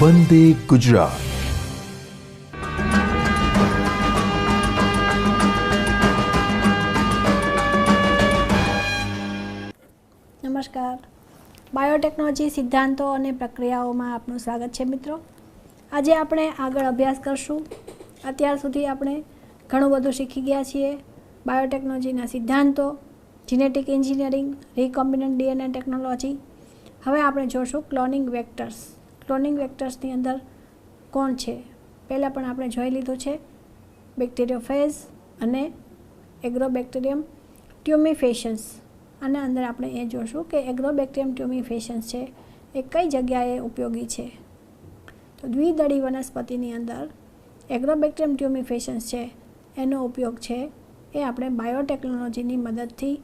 વંદે ગુજરાત. નમસ્કાર. બાયોટેકનોલોજી સિદ્ધાંતો અને પ્રક્રિયાઓમાં આપનું સ્વાગત છે મિત્રો. આજે આપણે આગળ અભ્યાસ કરશું. અત્યાર સુધી આપણે ઘણું બધું શીખી ગયા છીએ. બાયોટેકનોલોજીના સિદ્ધાંતો, genetic engineering, recombinant DNA technology. હવે આપણે જોશું ક્લોનિંગ વેક્ટર્સ. ક્લોનિંગ વેક્ટર્સની અંદર કોણ છે? પહેલાં પણ આપણે જોઈ લીધું છે બેક્ટેરિયોફેજ અને એગ્રોબેક્ટેરિયમ ટ્યુમિફેશન્સ. અને અંદર આપણે એ જોશું કે એગ્રોબેક્ટેરિયમ ટ્યુમિફેશન્સ છે એ કઈ જગ્યાએ ઉપયોગી છે. તો દ્વિદળી વનસ્પતિની અંદર એગ્રોબેક્ટેરિયમ ટ્યુમિફેશન્સ છે એનો ઉપયોગ છે એ આપણે બાયોટેકનોલોજીની મદદથી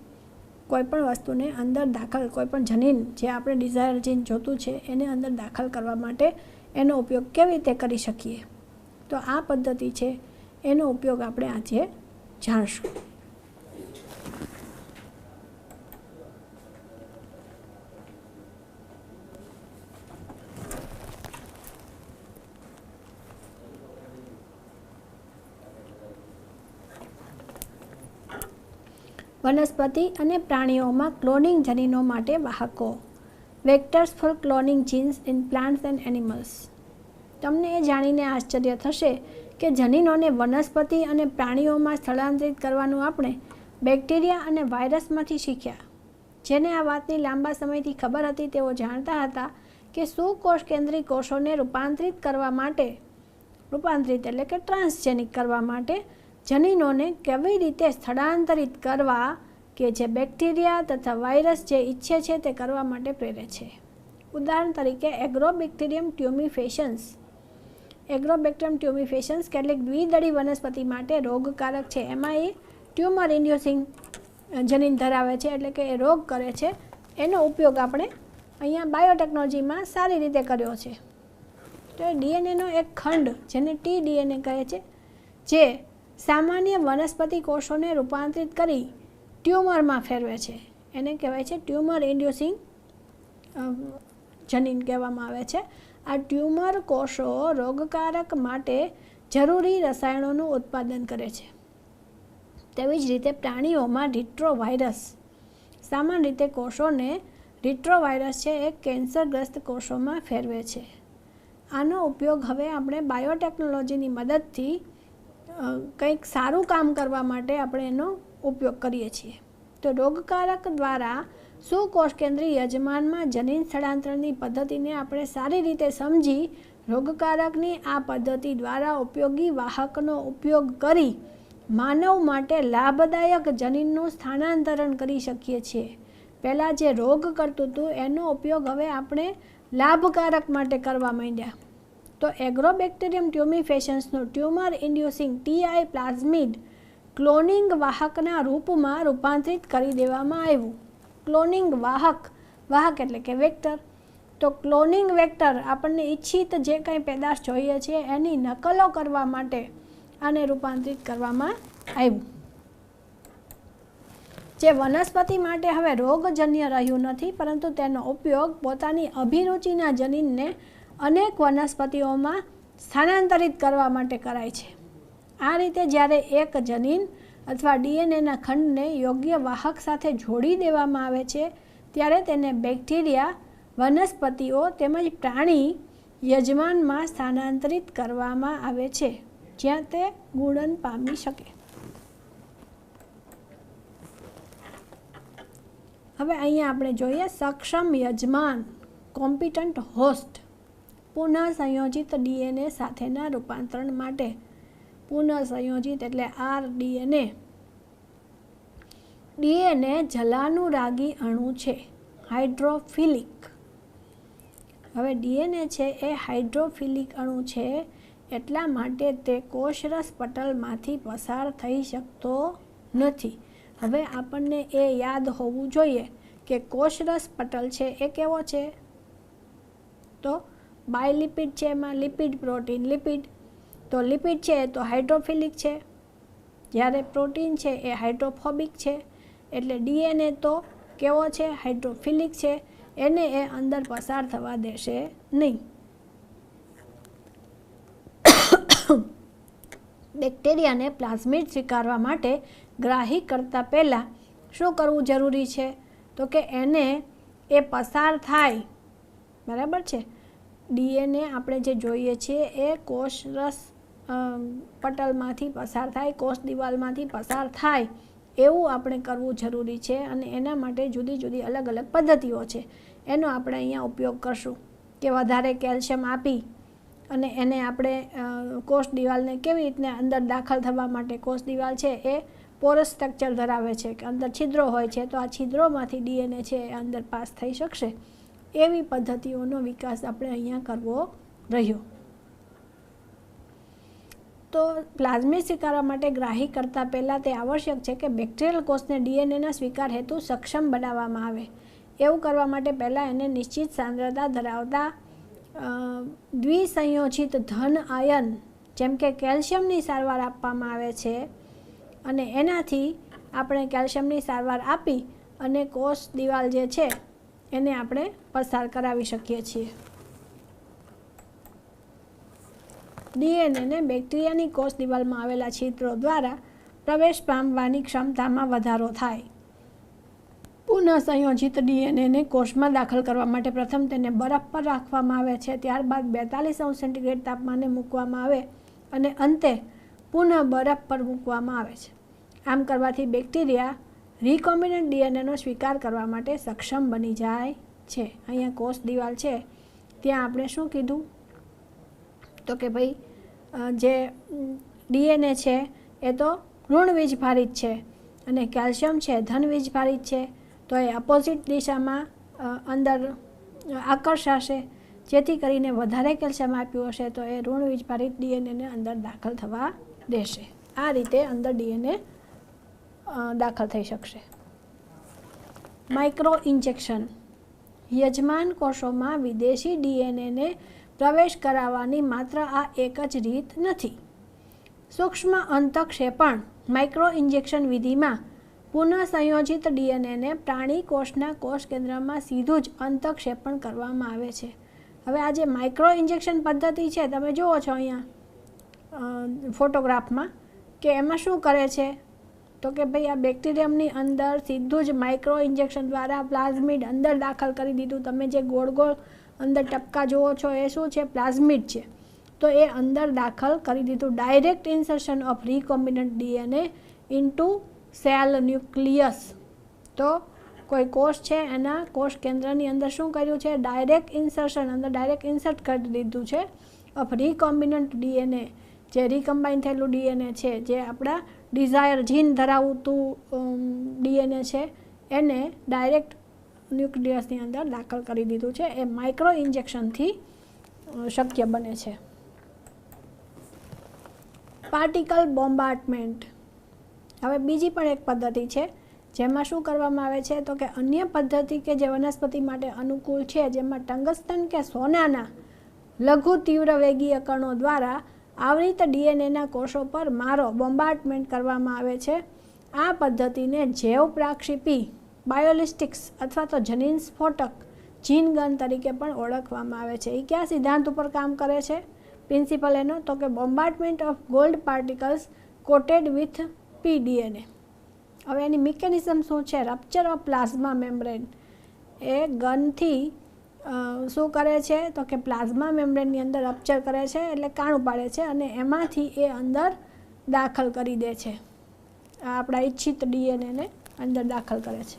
કોઈપણ વસ્તુને અંદર દાખલ, કોઈપણ જનીન જે આપણે ડિઝાયર જીન જોતું છે એને અંદર દાખલ કરવા માટે એનો ઉપયોગ કેવી રીતે કરી શકીએ. તો આ પદ્ધતિ છે એનો ઉપયોગ આપણે આજે જાણશું. વનસ્પતિ અને પ્રાણીઓમાં ક્લોનિંગ જનીનો માટે વાહકો. Vectors for cloning genes in plants and animals. તમને એ જાણીને આશ્ચર્ય થશે કે જનીનોને વનસ્પતિ અને પ્રાણીઓમાં સ્થળાંતરિત કરવાનું આપણે બેક્ટેરિયા અને વાયરસમાંથી શીખ્યા. જેને આ વાતની લાંબા સમયથી ખબર હતી તેઓ જાણતા હતા કે સુકોષ કેન્દ્રી કોષોને રૂપાંતરિત એટલે કે ટ્રાન્સજેનિક કરવા માટે જનીનોને કેવી રીતે સ્થળાંતરિત કરવા કે જે બેક્ટેરિયા તથા વાયરસ જે ઈચ્છે છે તે કરવા માટે પ્રેરે છે. ઉદાહરણ તરીકે એગ્રોબેક્ટેરિયમ ટ્યુમિફેશન્સ. એગ્રોબેક્ટેરિયમ ટ્યુમિફેશન્સ કેટલીક દ્વિદળી વનસ્પતિ માટે રોગકારક છે. એમાં એ ટ્યુમર ઇન્ડ્યુસિંગ જનીન ધરાવે છે, એટલે કે એ રોગ કરે છે. એનો ઉપયોગ આપણે અહીંયા બાયોટેકનોલોજીમાં સારી રીતે કર્યો છે. તો એ ડીએનએનો એક ખંડ જેને ટીડીએનએ કહે છે, જે સામાન્ય વનસ્પતિ કોષોને રૂપાંતરિત કરી ટ્યુમરમાં ફેરવે છે. એને કહેવાય છે ટ્યુમર ઇન્ડ્યુસિંગ જનીન કહેવામાં આવે છે. આ ટ્યુમર કોષો રોગકારક માટે જરૂરી રસાયણોનું ઉત્પાદન કરે છે. તેવી જ રીતે પ્રાણીઓમાં રિટ્રોવાયરસ. સામાન્ય રીતે કોષોને રિટ્રોવાયરસ છે એ કેન્સરગ્રસ્ત કોષોમાં ફેરવે છે. આનો ઉપયોગ હવે આપણે બાયોટેકનોલોજીની મદદથી કંઈક સારું કામ કરવા માટે આપણે એનો ઉપયોગ કરીએ છીએ. તો રોગકારક દ્વારા સુકોષ કેન્દ્રી યજમાનમાં જનીન સ્થળાંતરણની પદ્ધતિને આપણે સારી રીતે સમજી રોગકારકની આ પદ્ધતિ દ્વારા ઉપયોગી વાહકનો ઉપયોગ કરી માનવ માટે લાભદાયક જનીનનું સ્થાનાંતરણ કરી શકીએ છીએ. પહેલાં જે રોગ કરતું હતું એનો ઉપયોગ હવે આપણે લાભકારક માટે કરવા માંડ્યા. તો એગ્રોબેક્ટેરિયમ ટ્યુમિફેશન્સનું tumour inducing TI plasmid cloning વાહકના રૂપમાં રૂપાંતરિત કરી દેવામાં આવ્યું. ક્લોનિંગ વાહક એટલે કે વેક્ટર. તો ક્લોનિંગ વેક્ટર આપણને ઈચ્છિત જે કંઈ પેદાશ જોઈએ છે એની નકલો કરવા માટે આને રૂપાંતરિત કરવામાં આવ્યું. જે વનસ્પતિ માટે હવે રોગજન્ય રહ્યું નથી, પરંતુ તેનો ઉપયોગ પોતાની અભિરુચિના જનીનને અનેક વનસ્પતિઓમાં સ્થાનાંતરિત કરવા માટે કરાય છે. આ રીતે જ્યારે એક જનીન અથવા ડીએનએના ખંડને યોગ્ય વાહક સાથે જોડી દેવામાં આવે છે ત્યારે તેને બેક્ટેરિયા, વનસ્પતિઓ તેમજ પ્રાણી યજમાનમાં સ્થાનાંતરિત કરવામાં આવે છે જ્યાં તે ગુણન પામી શકે. હવે અહીંયા આપણે જોઈએ સક્ષમ યજમાન, કોમ્પિટન્ટ હોસ્ટ. પુનઃ સંયોજિત ડીએનએ સાથેના રૂપાંતરણ માટે. પુનઃ સંયોજિત એટલે આરડીએનએ. ડીએનએ જલાનુરાગી અણુ છે, હાઇડ્રોફિલિક. હવે ડીએનએ છે એ હાઇડ્રોફિલિક અણુ છે, એટલા માટે તે કોષરસ પટલમાંથી પસાર થઈ શકતો નથી. હવે આપણને એ યાદ હોવું જોઈએ કે કોષરસ પટલ છે એ કેવો છે? તો બાયલિપિડ છે, એમાં લિપિડ, પ્રોટીન, લિપિડ. તો લિપિડ છે તો હાઇડ્રોફિલિક છે, જ્યારે પ્રોટીન છે એ હાઇડ્રોફોબિક છે. એટલે ડીએનએ તો કેવો છે? હાઇડ્રોફિલિક છે. એને એ અંદર પસાર થવા દેશે નહીં. બેક્ટેરિયાને પ્લાઝમિડ સ્વીકારવા માટે ગ્રાહી કરતાં પહેલાં શું કરવું જરૂરી છે? તો કે એને એ પસાર થાય, બરાબર છે, ડીએનએ આપણે જે જોઈએ છીએ એ કોષરસ પટલમાંથી પસાર થાય, કોષ દિવાલમાંથી પસાર થાય એવું આપણે કરવું જરૂરી છે. અને એના માટે જુદી જુદી અલગ અલગ પદ્ધતિઓ છે, એનો આપણે અહીંયા ઉપયોગ કરશું કે વધારે કેલ્શિયમ આપી અને એને આપણે કોષ દિવાલને કેવી રીતના અંદર દાખલ થવા માટે, કોષ દિવાલ છે એ પોરસ સ્ટ્રક્ચર ધરાવે છે કે અંદર છિદ્રો હોય છે, તો આ છિદ્રોમાંથી ડીએનએ છે એ અંદર પાસ થઈ શકશે, એવી પદ્ધતિઓનો વિકાસ આપણે અહીંયા કરવો રહ્યો. તો પ્લાઝમિડ સ્વીકારવા માટે ગ્રાહી કરતાં પહેલાં તે આવશ્યક છે કે બેક્ટેરિયલ કોષને ડીએનએના સ્વીકાર હેતુ સક્ષમ બનાવવામાં આવે. એવું કરવા માટે પહેલાં એને નિશ્ચિત સાંદ્રતા ધરાવતા દ્વિસંયોજિત ધન આયન જેમ કે કેલ્શિયમની સારવાર આપવામાં આવે છે અને એનાથી આપણે કેલ્શિયમની સારવાર આપી અને કોષ દિવાલ જે છે એને આપણે પસાર કરાવી શકીએ છીએ. ડીએનએને બેક્ટેરિયાની કોષ દિવાલમાં આવેલા છિદ્રો દ્વારા પ્રવેશ પામવાની ક્ષમતામાં વધારો થાય. પુનઃ સંયોજિત ડીએનએને કોષમાં દાખલ કરવા માટે પ્રથમ તેને બરફ પર રાખવામાં આવે છે, ત્યારબાદ 42°C તાપમાને મૂકવામાં આવે અને અંતે પુનઃ બરફ પર મૂકવામાં આવે છે. આમ કરવાથી બેક્ટેરિયા રિકોમ્બિનન્ટ ડીએનએનો સ્વીકાર કરવા માટે સક્ષમ બની જાય છે. અહીંયા કોષ દિવાલ છે ત્યાં આપણે શું કીધું તો કે ભાઈ જે ડીએનએ છે એ તો ઋણ વીજભારિત છે અને કેલ્શિયમ છે ધન વીજભારિત છે, તો એ અપોઝિટ દિશામાં અંદર આકર્ષાશે, જેથી કરીને વધારે કેલ્શિયમ આપ્યું હશે તો એ ઋણ વીજભારિત ડીએનએને અંદર દાખલ થવા દેશે. આ રીતે અંદર ડીએનએ દાખલ થઈ શકશે. Micro injection. યજમાન કોષોમાં વિદેશી ડીએનએને પ્રવેશ કરાવવાની માત્ર આ એક જ રીત નથી. સૂક્ષ્મ અંતઃક્ષેપણ માઇક્રો ઇન્જેક્શન વિધિમાં પુનઃ સંયોજિત ડીએનએને પ્રાણી કોષના કોષ કેન્દ્રમાં સીધું જ અંતઃક્ષેપણ કરવામાં આવે છે. હવે આ જે માઇક્રો ઇન્જેક્શન પદ્ધતિ છે તમે જુઓ છો અહીંયા ફોટોગ્રાફમાં કે એમાં શું કરે છે તો કે ભાઈ આ બેક્ટેરિયમની અંદર સીધું જ માઇક્રો ઇન્જેક્શન દ્વારા પ્લાઝમિડ અંદર દાખલ કરી દીધું. તમે જે ગોળ ગોળ અંદર ટપકા જુઓ છો એ શું છે? પ્લાઝમિડ છે. તો એ અંદર દાખલ કરી દીધું. Direct insertion of recombinant DNA into cell nucleus. તો કોઈ કોષ છે એના કોષ કેન્દ્રની અંદર શું કર્યું છે? ડાયરેક્ટ ઇન્સર્શન, અંદર ડાયરેક્ટ ઇન્સર્ટ કરી દીધું છે ઓફ રિકોમ્બિનન્ટ ડીએનએ, જે રિકમ્બાઇન થયેલું ડીએનએ છે, જે આપણા ડિઝાયર જીન ધરાવતું ડીએનએ છે, એને ડાયરેક્ટ ન્યુક્લિયસની અંદર દાખલ કરી દીધું છે. એ માઇક્રો ઇન્જેક્શનથી શક્ય બને છે. Particle bombardment. હવે બીજી પણ એક પદ્ધતિ છે જેમાં શું કરવામાં આવે છે તો કે અન્ય પદ્ધતિ કે જે વનસ્પતિ માટે અનુકૂળ છે, જેમાં ટંગસ્ટન કે સોનાના લઘુ તીવ્ર વેગીય કણો દ્વારા આવૃત ડીએનએના કોષો પર મારો બોમ્બાર્ડમેન્ટ કરવામાં આવે છે. આ પદ્ધતિને જૈવ પ્રાક્ષેપી, બાયોલિસ્ટિક્સ અથવા તો જનીન સ્ફોટક, જીન ગન તરીકે પણ ઓળખવામાં આવે છે. એ કયા સિદ્ધાંત ઉપર કામ કરે છે? પ્રિન્સિપલ એનો તો કે bombardment of gold particles coated with pDNA. હવે એની મિકેનિઝમ શું છે? Rupture of plasma membrane. એ ગનથી શું કરે છે તો કે પ્લાઝમા મેમ્બ્રેનની અંદર રપ્ચર કરે છે, એટલે કાણું પાડે છે અને એમાંથી એ અંદર દાખલ કરી દે છે, આપણા ઈચ્છિત ડીએનએને અંદર દાખલ કરે છે.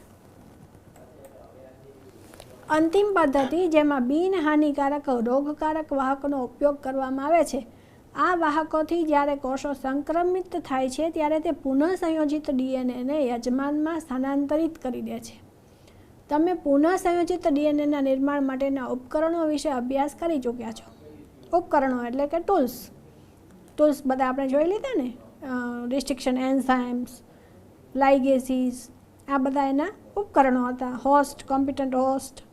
અંતિમ પદ્ધતિ જેમાં બિનહાનિકારક રોગકારક વાહકનો ઉપયોગ કરવામાં આવે છે. આ વાહકોથી જ્યારે કોષો સંક્રમિત થાય છે ત્યારે તે પુનઃ સંયોજિત ડીએનએને યજમાનમાં સ્થાનાંતરિત કરી દે છે. તમે પુનઃ સંયોજિત ડીએનએના નિર્માણ માટેના ઉપકરણો વિશે અભ્યાસ કરી ચૂક્યા છો. ઉપકરણો એટલે કે ટૂલ્સ બધા આપણે જોઈ લીધા ને, રિસ્ટ્રિક્શન એન્ઝાઇમ્સ, લાઇગેસીસ, આ બધા એના ઉપકરણો હતા. Host, competent host.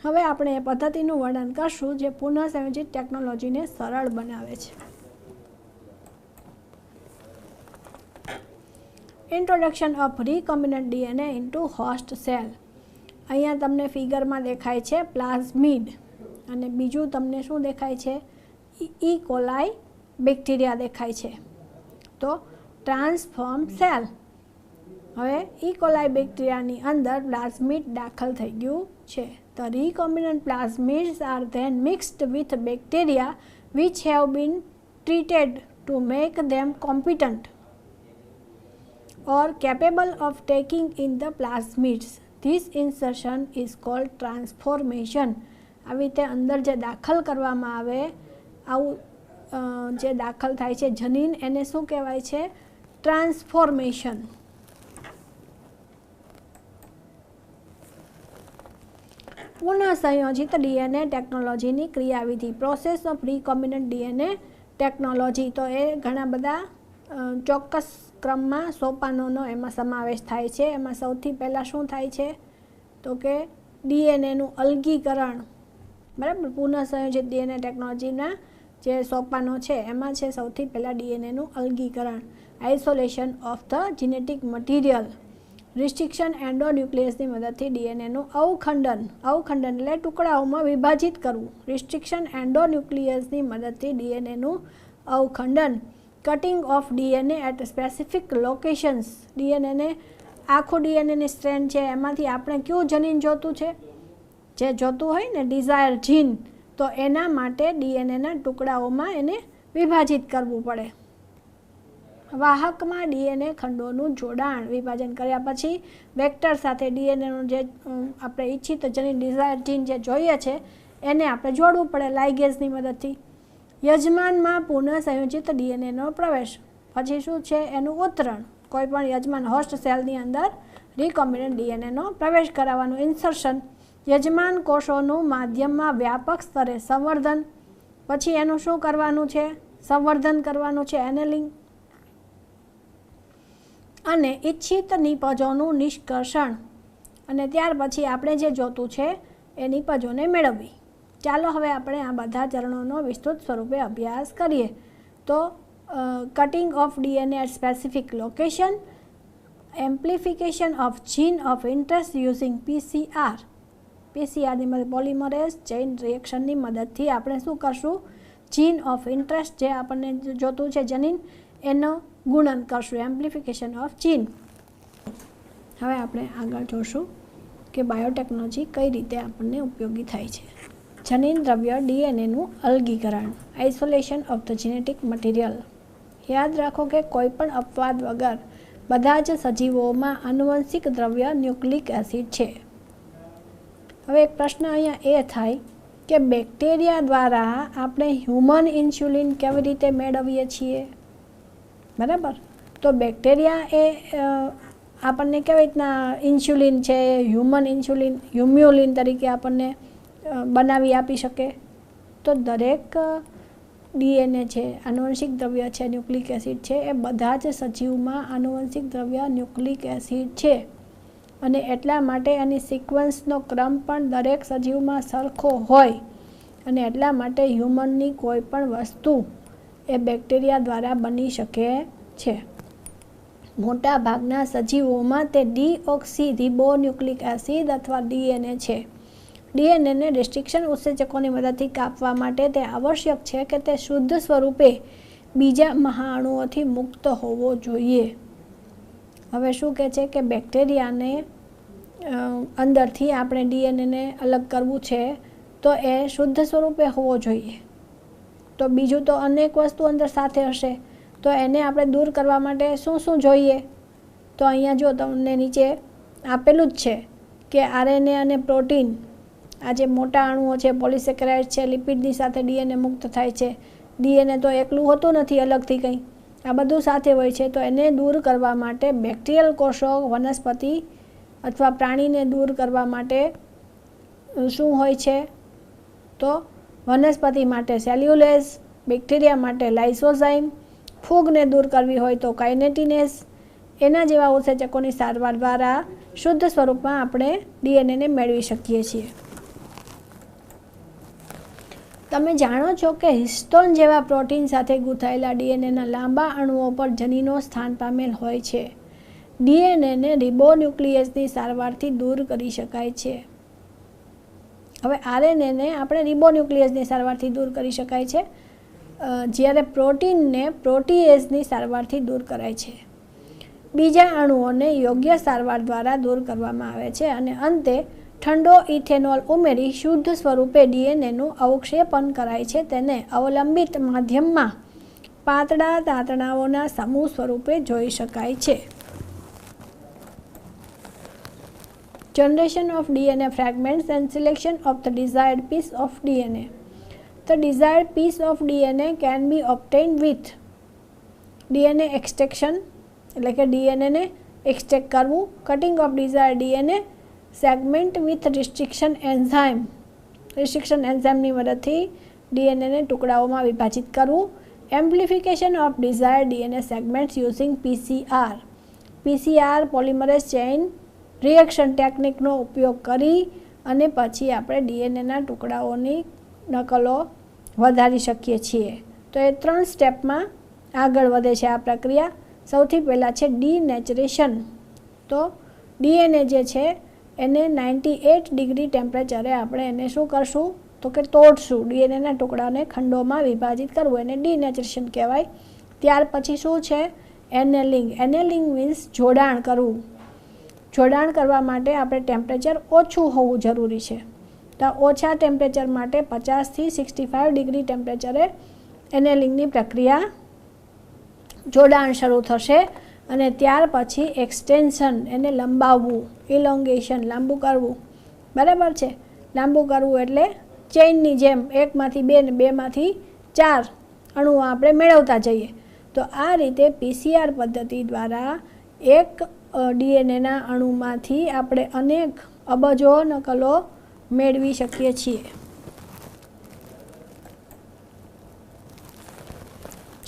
હવે આપણે એ પદ્ધતિનું વર્ણન કરશું જે પુનઃ સંયોજિત ટેકનોલોજીને સરળ બનાવે છે. Introduction of recombinant DNA into host cell. અહીંયા તમને ફિગરમાં દેખાય છે પ્લાઝમિડ અને બીજું તમને શું દેખાય છે? ઈ કોલાઈ બેક્ટેરિયા દેખાય છે, તો ટ્રાન્સફોર્મ સેલ. હવે ઇકોલાઈ બેક્ટેરિયાની અંદર પ્લાઝમિડ દાખલ થઈ ગયું છે. The recombinant plasmids are then mixed with bacteria which have been treated to make them competent or capable of taking in the plasmids. This insertion is called transformation. આવી રીતે અંદર જે દાખલ કરવામાં આવે, આવું જે દાખલ થાય છે જનીન, એને શું કહેવાય છે? ટ્રાન્સફોર્મેશન. પુનઃસંયોજિત ડીએનએ ટેકનોલોજીની ક્રિયાવિધિ, process of recombinant DNA technology. તો એ ઘણા બધા ચોક્કસ ક્રમમાં સોપાનોનો એમાં સમાવેશ થાય છે. એમાં સૌથી પહેલાં શું થાય છે? તો કે ડીએનએનું અલગીકરણ. બરાબર, પુનઃસંયોજિત ડીએનએ ટેકનોલોજીના જે સોપાનો છે એમાં છે સૌથી પહેલાં ડીએનએનું અલગીકરણ, isolation of the genetic material. Restriction એન્ડોન્યુક્લિયસની મદદથી ડીએનએનું અવખંડન. અવખંડન એટલે ટુકડાઓમાં વિભાજિત કરવું. રિસ્ટ્રિક્શન એન્ડોન્યુક્લિયસની મદદથી ડીએનએનું અવખંડન. Cutting of DNA at specific locations. ડીએનએને આખું ડીએનએની સ્ટ્રેન છે એમાંથી આપણે કયું જનીન જોતું છે, જે જોતું હોય ને ડિઝાયર જીન, તો એના માટે ડીએનએના ટુકડાઓમાં એને વિભાજિત કરવું પડે. વાહકમાં ડીએનએ ખંડોનું જોડાણ. વિભાજન કર્યા પછી વેક્ટર સાથે ડીએનએનું જે આપણે ઈચ્છિત જનીન ડિઝાયર જીન જે જોઈએ છે એને આપણે જોડવું પડે લાઇગેઝની મદદથી. યજમાનમાં પુનઃસંયોજિત ડીએનએનો પ્રવેશ. પછી શું છે? એનું ઉતરણ. કોઈ પણ યજમાન હોસ્ટ સેલની અંદર રિકોમ્બિનન્ટ ડીએનએનો પ્રવેશ કરાવવાનું, ઇન્સર્શન. યજમાન કોષોનું માધ્યમમાં વ્યાપક સ્તરે સંવર્ધન. પછી એનું શું કરવાનું છે? સંવર્ધન કરવાનું છે, એનેલિંગ. અને ઈચ્છિત નિપજોનું નિષ્કર્ષણ. અને ત્યાર પછી આપણે જે જોતું છે એ નિપજોને મેળવવી. ચાલો હવે આપણે આ બધા ચરણોનો વિસ્તૃત સ્વરૂપે અભ્યાસ કરીએ. તો cutting of DNA at specific location, amplification of gene of interest using PCR. પીસીઆરની મદદ, પોલિમરેઝ ચેઇન રિએક્શનની મદદથી આપણે શું કરશું? જીન ઓફ ઇન્ટરેસ્ટ જે આપણને જોતું છે જનીન, એનો ગુણન કરશું, એમ્પ્લિફિકેશન ઓફ જીન. હવે આપણે આગળ જોશું કે બાયોટેકનોલોજી કઈ રીતે આપણને ઉપયોગી થાય છે. જનીન દ્રવ્ય ડીએનએનું અલગીકરણ, isolation of the genetic material. યાદ રાખો કે કોઈ પણ અપવાદ વગર બધા જ સજીવોમાં આનુવંશિક દ્રવ્ય ન્યુક્લિક એસિડ છે. હવે એક પ્રશ્ન અહીંયા એ થાય કે બેક્ટેરિયા દ્વારા આપણે હ્યુમન ઇન્સ્યુલિન કેવી રીતે મેળવીએ છીએ? બરાબર, તો બેક્ટેરિયા એ આપણને કેવી રીતના ઇન્સ્યુલિન છે, હ્યુમન ઇન્સ્યુલિન, હ્યુમ્યુલિન તરીકે આપણને બનાવી આપી શકે? તો દરેક ડીએનએ છે, આનુવંશિક દ્રવ્ય છે, ન્યુક્લિક એસિડ છે, એ બધા જ સજીવમાં આનુવંશિક દ્રવ્ય ન્યુક્લિક એસિડ છે. અને એટલા માટે એની સિક્વન્સનો ક્રમ પણ દરેક સજીવમાં સરખો હોય. અને એટલા માટે હ્યુમનની કોઈ પણ વસ્તુ એ બેક્ટેરિયા દ્વારા બની શકે છે. મોટા ભાગના સજીવોમાં તે ડીઓક્સી રિબોન્યુક્લિક એસિડ અથવા ડીએનએ છે. ડીએનએને રિસ્ટ્રિક્શન ઉત્સેચકોની મદદથી કાપવા માટે તે આવશ્યક છે કે તે શુદ્ધ સ્વરૂપે બીજા મહાઅણુઓથી મુક્ત હોવો જોઈએ. હવે શું કહે છે કે બેક્ટેરિયાને અંદરથી આપણે ડીએનએને અલગ કરવું છે તો એ શુદ્ધ સ્વરૂપે હોવો જોઈએ. તો બીજું તો અનેક વસ્તુ અંદર સાથે હશે, તો એને આપણે દૂર કરવા માટે શું શું જોઈએ? તો અહીંયા જો તમને નીચે આપેલું જ છે કે આરએનએ અને પ્રોટીન, આ જે મોટા અણુઓ છે, પોલિસેકેરાઇડ છે, લિપિડની સાથે ડીએનએ મુક્ત થાય છે. ડીએનએ તો એકલું હોતું નથી અલગથી કંઈ, આ બધું સાથે હોય છે. તો એને દૂર કરવા માટે બેક્ટેરિયલ કોષો, વનસ્પતિ અથવા પ્રાણીને દૂર કરવા માટે શું હોય છે? તો વનસ્પતિ માટે સેલ્યુલેઝ, બેક્ટેરિયા માટે લાઇસોઝાઇમ, ફૂગને દૂર કરવી હોય તો કાઇનેટિનેઝ. એના જેવા ઉત્સેચકોની સારવાર દ્વારા શુદ્ધ સ્વરૂપમાં આપણે ડીએનએને મેળવી શકીએ છીએ. તમે જાણો છો કે હિસ્ટોન જેવા પ્રોટીન સાથે ગૂંથાયેલા ડીએનએના લાંબા અણુઓ પર જનીનો સ્થાન પામેલ હોય છે. ડીએનએને રિબોન્યુક્લિયસની સારવારથી દૂર કરી શકાય છે. હવે આરએનએને આપણે રિબોન્યુક્લિયસની સારવારથી દૂર કરી શકાય છે. જ્યારે પ્રોટીનને પ્રોટીએઝની સારવારથી દૂર કરાય છે. બીજા અણુઓને યોગ્ય સારવાર દ્વારા દૂર કરવામાં આવે છે અને અંતે ઠંડો ઇથેનોલ ઉમેરી શુદ્ધ સ્વરૂપે ડીએનએનું અવક્ષેપન કરાય છે. તેને અવલંબિત માધ્યમમાં પાતળા તાતણાઓના સમૂહ સ્વરૂપે જોઈ શકાય છે. Generation of DNA fragments and selection of the desired piece of DNA. The desired piece of DNA can be obtained with DNA extraction, એટલે કે ડીએનએને એક્સટ્રેક્ટ કરવું, cutting of desired DNA segment with restriction એન્ઝાઇમની મદદથી ડીએનએને ટુકડાઓમાં વિભાજિત કરવું, amplification of desired DNA segments using PCR polymerase chain reaction ટેકનિકનો ઉપયોગ કરી અને પછી આપણે ડીએનએના ટુકડાઓની નકલો વધારી શકીએ છીએ. તો એ 3 સ્ટેપમાં આગળ વધે છે આ પ્રક્રિયા. સૌથી પહેલાં છે ડીનેચરેશન. તો ડીએનએ જે છે એને 98 ડિગ્રી ટેમ્પરેચરે આપણે એને શું કરશું તો કે તોડશું. ડીએનએના ટુકડાને ખંડોમાં વિભાજિત કરવું એને ડીનેચરેશન કહેવાય. ત્યાર પછી શું છે એનેલિંગ. એનેલિંગ મીન્સ જોડાણ કરવું. જોડાણ કરવા માટે આપણે ટેમ્પરેચર ઓછું હોવું જરૂરી છે. તો ઓછા ટેમ્પરેચર માટે 50 થી 65 ડિગ્રી ટેમ્પરેચરે એનેલિંગની પ્રક્રિયા જોડાણ શરૂ થશે અને ત્યાર પછી એક્સટેન્શન એને લંબાવવું, ઇલોંગેશન લાંબુ કરવું. બરાબર છે. લાંબુ કરવું એટલે ચેઇનની જેમ એકમાંથી 2 ને 2માંથી 4 અણુઓ આપણે મેળવતા જઈએ. તો આ રીતે પીસીઆર પદ્ધતિ દ્વારા એક ડીએનએના અણુમાંથી આપણે અનેક અબજો નકલો મેળવી શકીએ છીએ.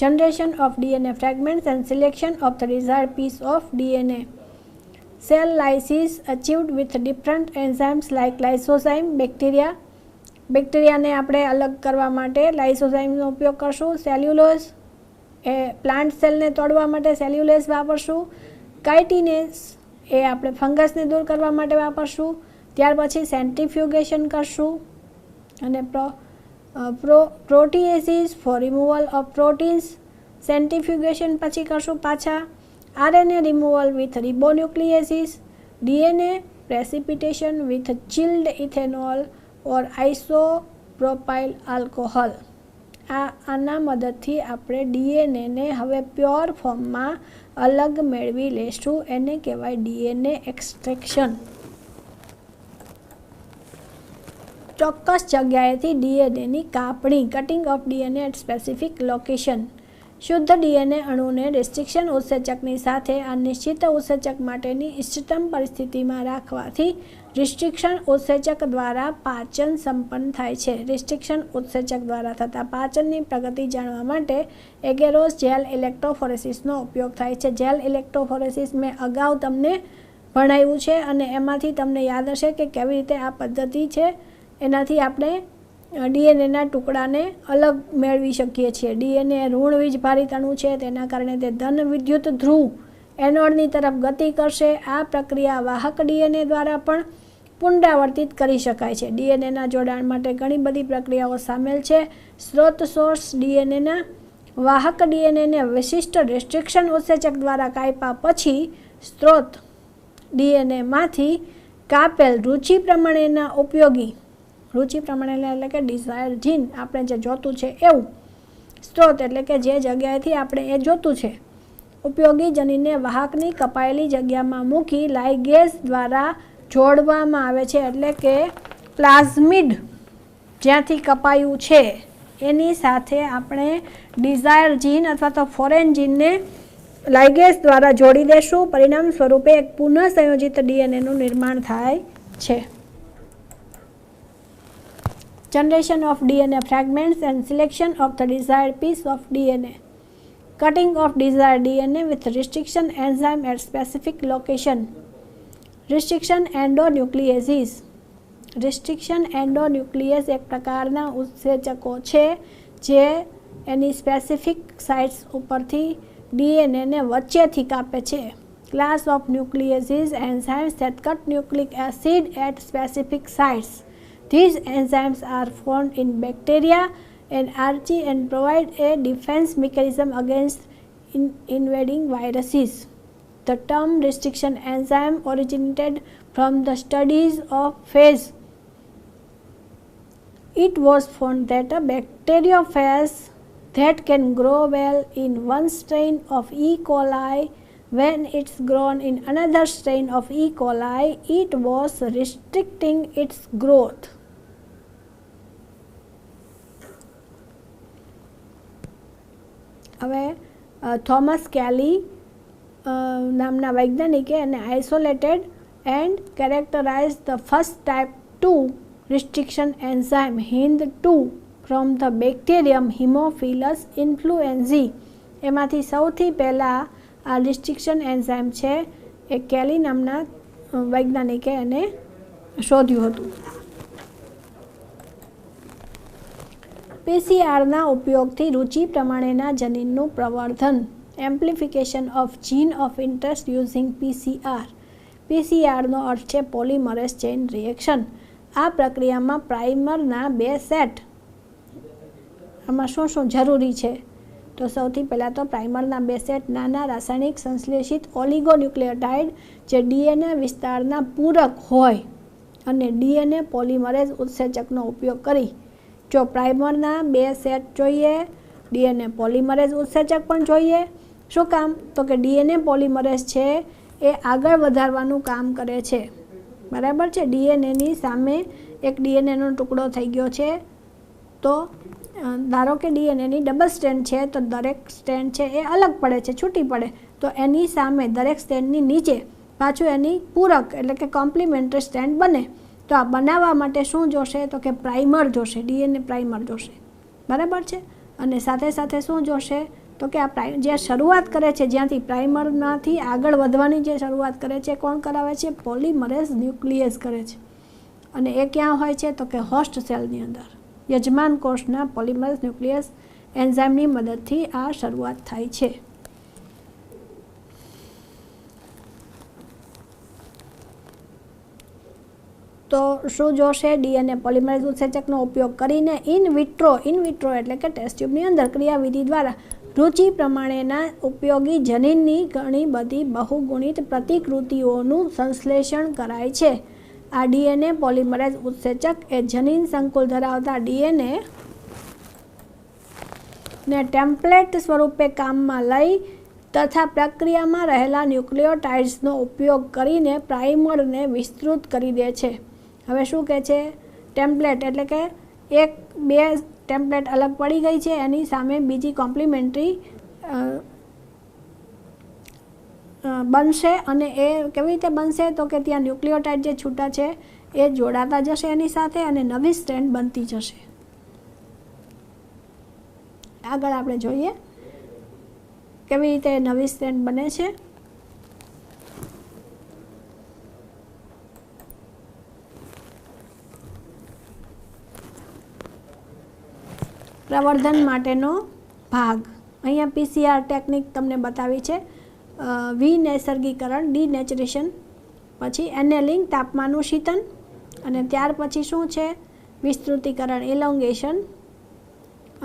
Generation of DNA fragments and selection of the desired piece of DNA. Cell lysis achieved with different enzymes like lysozyme. બેક્ટેરિયાને આપણે અલગ કરવા માટે લાઇસોઝાઇમનો ઉપયોગ કરશું. સેલ્યુલોઝ એ પ્લાન્ટ સેલને તોડવા માટે સેલ્યુલોઝ વાપરશું. કાઇટિનેસ એ આપણે ફંગસને દૂર કરવા માટે વાપરશું. ત્યાર પછી સેન્ટ્રીફ્યુગેશન કરશું અને proteases for removal of proteins. Centrifugation પછી કરશું પાછા. RNA removal with ribonucleases. DNA precipitation with chilled ethanol or isopropyl alcohol. આના મદદથી આપણે ડીએનએને હવે પ્યોર ફોર્મમાં અલગ મેળવી લેશું. એને કહેવાય ડીએનએ એક્સટ્રેક્શન. ચોક્કસ જગ્યાએથી ડીએનએની કાપણી. Cutting of DNA at specific location. શુદ્ધ ડીએનએ અણુને રિસ્ટ્રિક્શન ઉત્સેચકની સાથે આ નિશ્ચિત ઉત્સેચક માટેની ઇષ્ટતમ પરિસ્થિતિમાં રાખવાથી રિસ્ટ્રિક્શન ઉત્સેચક દ્વારા પાચન સંપન્ન થાય છે. રિસ્ટ્રિક્શન ઉત્સેચક દ્વારા થતા પાચનની પ્રગતિ જાણવા માટે એગેરોસ જેલ ઇલેક્ટ્રોફોરેસિસનો ઉપયોગ થાય છે. જેલ ઇલેક્ટ્રોફોરેસિસ મેં અગાઉ તમને ભણાવ્યું છે અને એમાંથી તમને યાદ હશે કે કેવી રીતે આ પદ્ધતિ છે એનાથી આપણે ડીએનએના ટુકડાને અલગ મેળવી શકીએ છીએ. ડીએનએ ઋણ વીજભારિત અણુ છે, તેના કારણે તે ધન વિદ્યુત ધ્રુવ એનોડની તરફ ગતિ કરશે. આ પ્રક્રિયા વાહક ડીએનએ દ્વારા પણ પુનરાવર્તિત કરી શકાય છે. ડીએનએના જોડાણ માટે ઘણી બધી પ્રક્રિયાઓ સામેલ છે. સ્ત્રોત સોર્સ ડીએનએના વાહક ડીએનએને વિશિષ્ટ રિસ્ટ્રિક્શન ઉત્સેચક દ્વારા કાપ્યા પછી સ્ત્રોત ડીએનએમાંથી કાપેલ રુચિ પ્રમાણેના ઉપયોગી એટલે કે ડિઝાયર જીન આપણે જે જોતું છે એવું સ્ત્રોત એટલે કે જે જગ્યાએથી આપણે એ જોતું છે ઉપયોગી જનીનને વાહકની કપાયેલી જગ્યામાં મૂકી લાઇગેઝ દ્વારા જોડવામાં આવે છે. એટલે કે પ્લાઝમિડ જ્યાંથી કપાયું છે એની સાથે આપણે ડિઝાયર જીન અથવા તો ફોરેન જીનને લાઇગેઝ દ્વારા જોડી દેશું. પરિણામ સ્વરૂપે એક પુનઃ સંયોજિત ડીએનએનું નિર્માણ થાય છે. Generation of DNA fragments and selection of the desired piece of DNA. Cutting of desired DNA with restriction enzyme at specific location. Restriction endonucleases. Restriction endonuclease એક પ્રકારના ઉત્સેચકો છે જે એની સ્પેસિફિક સાઇટ્સ ઉપરથી ડીએનએને વચ્ચેથી કાપે છે. Class of nucleases enzymes that cut nucleic acid at specific sites. These enzymes are found in bacteria, archie and provide a defense mechanism against invading viruses. The term restriction enzyme originated from the studies of phage. It was found that a bacteriophage that can grow well in one strain of E. coli, when it's grown in another strain of E. coli, it was restricting its growth. હવે Thomas કેલી નામના વૈજ્ઞાનિકે અને isolated and characterise the first type 2 restriction enzyme HIND2 from the bacterium Haemophilus influenzae. એમાંથી સૌથી પહેલાં આ restriction enzyme છે એ કેલી નામના વૈજ્ઞાનિકે એને શોધ્યું હતું. પીસીઆરના ઉપયોગથી રુચિ પ્રમાણેના જનીનનું પ્રવર્ધન. Amplification of gene of interest using PCR. પીસીઆરનો અર્થ છે પોલિમરેઝ ચેઇન રિએક્શન. આ પ્રક્રિયામાં પ્રાઇમરના 2 સેટ. આમાં શું શું જરૂરી છે? તો સૌથી પહેલાં તો પ્રાઇમરના 2 સેટ નાના રાસાયણિક સંશ્લેષિત ઓલિગોન્યુક્લિયોટાઇડ જે ડીએનએ વિસ્તારના પૂરક હોય અને ડીએનએ પોલિમરેઝ ઉત્સેચકનો ઉપયોગ કરી. જો પ્રાઇમરના 2 સેટ જોઈએ, ડીએનએ પોલિમરેઝ ઉત્સેચક પણ જોઈએ. શું કામ? તો કે ડીએનએ પોલિમરેઝ છે એ આગળ વધારવાનું કામ કરે છે. બરાબર છે. ડીએનએની સામે એક ડીએનએનો ટુકડો થઈ ગયો છે, તો ધારો કે ડીએનએની ડબલ સ્ટ્રેન્ડ છે, તો દરેક સ્ટ્રેન્ડ છે એ અલગ પડે છે, છૂટી પડે. તો એની સામે દરેક સ્ટ્રેન્ડની નીચે પાછું એની પૂરક એટલે કે કોમ્પ્લિમેન્ટરી સ્ટ્રેન્ડ બને. તો આ બનાવવા માટે શું જોશે? તો કે પ્રાઇમર જોશે, ડીએનએ પ્રાઇમર જોશે. બરાબર છે. અને સાથે સાથે શું જોશે? તો કે આ જે શરૂઆત કરે છે, જ્યાંથી પ્રાઇમરમાંથી આગળ વધવાની જે શરૂઆત કરે છે, કોણ કરાવે છે? પોલિમરેઝ ન્યુક્લિયસ કરે છે. અને એ ક્યાં હોય છે? તો કે હોસ્ટ સેલની અંદર. યજમાન કોષના પોલિમરેઝ ન્યુક્લિયસ એન્ઝાઇમની મદદથી આ શરૂઆત થાય છે. તો શું જોશે? ડીએનએ પોલિમરેઝ ઉત્સેચકનો ઉપયોગ કરીને ઇન વિટ્રો એટલે કે ટેસ્ટ ટ્યુબની અંદર ક્રિયાવિધિ દ્વારા રુચિ પ્રમાણેના ઉપયોગી જનીનની ઘણી બધી બહુગુણિત પ્રતિકૃતિઓનું સંશ્લેષણ કરાય છે. આ ડીએનએ પોલિમરેઝ ઉત્સેચક એ જનીન સંકુલ ધરાવતા ડીએનએ ને ટેમ્પલેટ સ્વરૂપે કામમાં લઈ તથા પ્રક્રિયામાં રહેલા ન્યુક્લિયોટાઇડ્સનો ઉપયોગ કરીને પ્રાઇમરને વિસ્તૃત કરી દે છે. હવે શું કહે છે? ટેમ્પલેટ એટલે કે 1-2 ટેમ્પલેટ અલગ પડી ગઈ છે, એની સામે બીજી કોમ્પ્લિમેન્ટરી બનશે. અને એ કેવી રીતે બનશે? તો કે ત્યાં ન્યુક્લિયોટાઇડ જે છૂટા છે એ જોડાતા જશે એની સાથે અને નવી સ્ટ્રેન્ડ બનતી જશે. આગળ આપણે જોઈએ કેવી રીતે નવી સ્ટ્રેન્ડ બને છે. પ્રવર્ધન માટેનો ભાગ. અહીંયા પીસીઆર ટેકનિક તમને બતાવી છે. વિનૈસર્ગીકરણ ડીનેચરેશન, પછી એનેલિંગ તાપમાનનું શીતન, અને ત્યાર પછી શું છે? વિસ્તૃતીકરણ ઇલોંગેશન,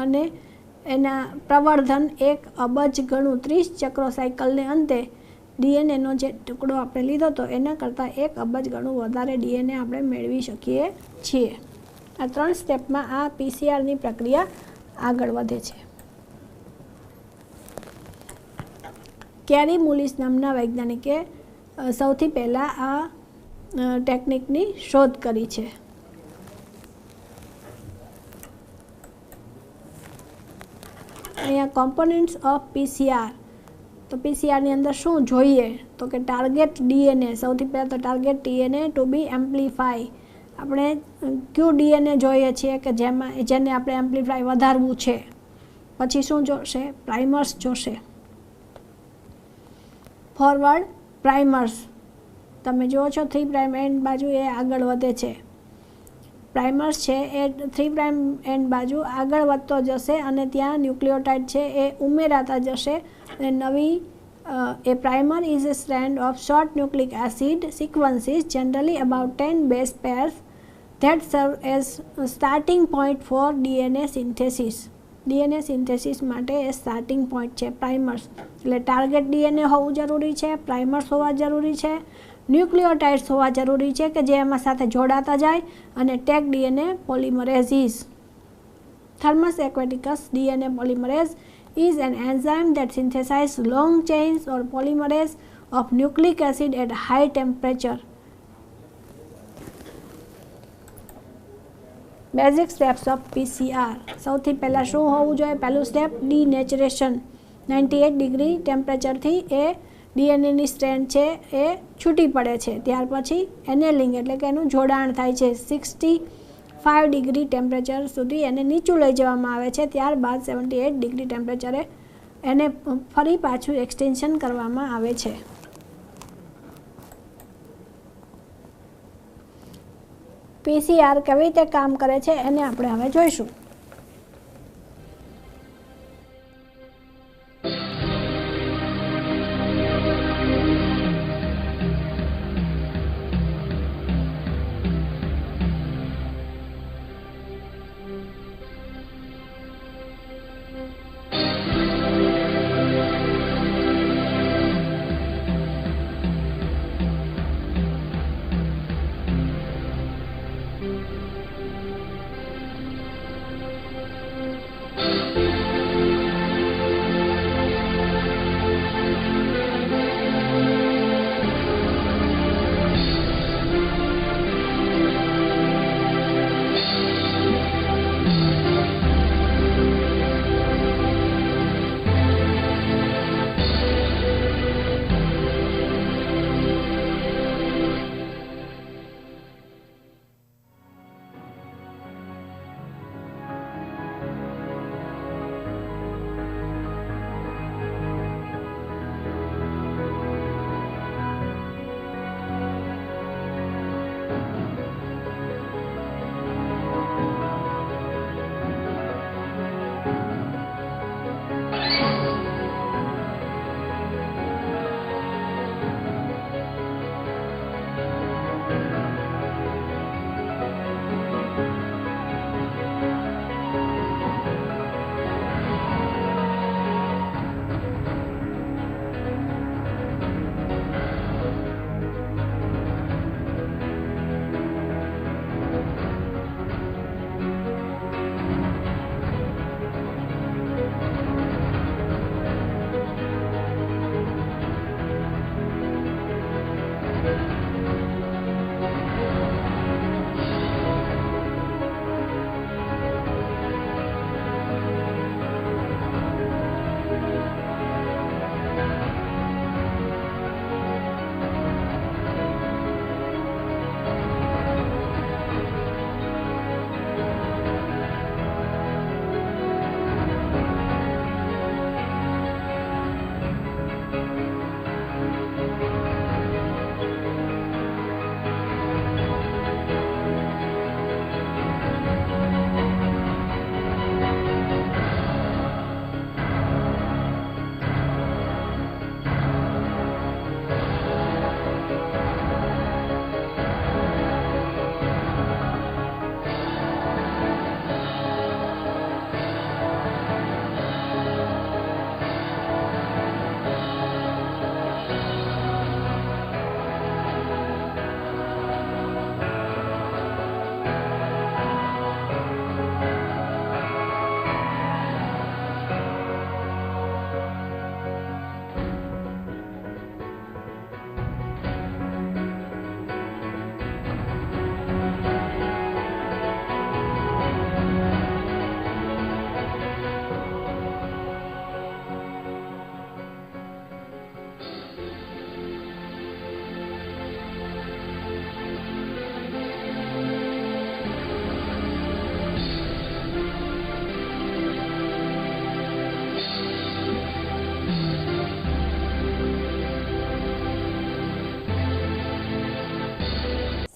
અને એના પ્રવર્ધન 1 અબજ ગણું 30 ચક્રો સાયકલને અંતે ડીએનએનો જે ટુકડો આપણે લીધો હતો એના કરતાં 1 અબજ ગણું વધારે ડીએનએ આપણે મેળવી શકીએ છીએ. આ 3 સ્ટેપમાં આ પીસીઆરની પ્રક્રિયા આગળ વધે છે. કેરી મુલિસ નામના વૈજ્ઞાનિકે સૌથી પહેલાં આ ટેકનિકની શોધ કરી છે. અહીંયા કોમ્પોનન્ટ્સ ઓફ પીસીઆર. તો પીસીઆરની અંદર શું જોઈએ? તો કે ટાર્ગેટ ડીએનએ. સૌથી પહેલાં તો ટાર્ગેટ ડીએનએ ટુ બી એમ્પ્લીફાય. આપણે કયું ડીએનએ જોઈએ છીએ કે જેને આપણે એમ્પ્લીફાય વધારવું છે. પછી શું જોશે? પ્રાઇમર્સ જોશે. ફોરવર્ડ પ્રાઇમર્સ તમે જુઓ છો 3' એન્ડ બાજુ એ આગળ વધે છે. પ્રાઇમર્સ છે એ 3' એન્ડ બાજુ આગળ વધતો જશે અને ત્યાં ન્યુક્લિયોટાઇડ છે એ ઉમેરાતા જશે. અને નવી a primer is a strand of short nucleic acid sequences, generally about 10 base pairs that serve as a starting point for DNA synthesis. DNA synthesis માટે એ સ્ટાર્ટિંગ પોઈન્ટ છે પ્રાઇમર્સ. એટલે ટાર્ગેટ DNA હોવું જરૂરી છે, પ્રાઇમર્સ હોવા જરૂરી છે, ન્યુક્લિયોટાઇડ્સ હોવા જરૂરી છે કે જે એમાં સાથે જોડાતા જાય, અને tag DNA પોલિમરેઝિસ. થર્મસ એક્વેટિકસ DNA polymerase is an enzyme that synthesizes long chains or polymerase of nucleic acid at high temperature. Basic steps of PCR. સૌથી પહેલાં શું હોવું જોઈએ? પહેલું સ્ટેપ ડીનેચરેશન. 98 ડિગ્રી ટેમ્પરેચરથી એ ડીએનએની સ્ટ્રેન્ડ છે એ છૂટી પડે છે. ત્યાર પછી એનેલિંગ એટલે કે એનું જોડાણ થાય છે. 65 ડિગ્રી ટેમ્પરેચર સુધી એને નીચું લઈ જવામાં આવે છે. ત્યારબાદ 78 ડિગ્રી ટેમ્પરેચરે એને ફરી પાછું એક્સટેન્શન કરવામાં આવે છે. PCR કેવી રીતે કામ કરે છે એને આપણે હવે જોઈશું.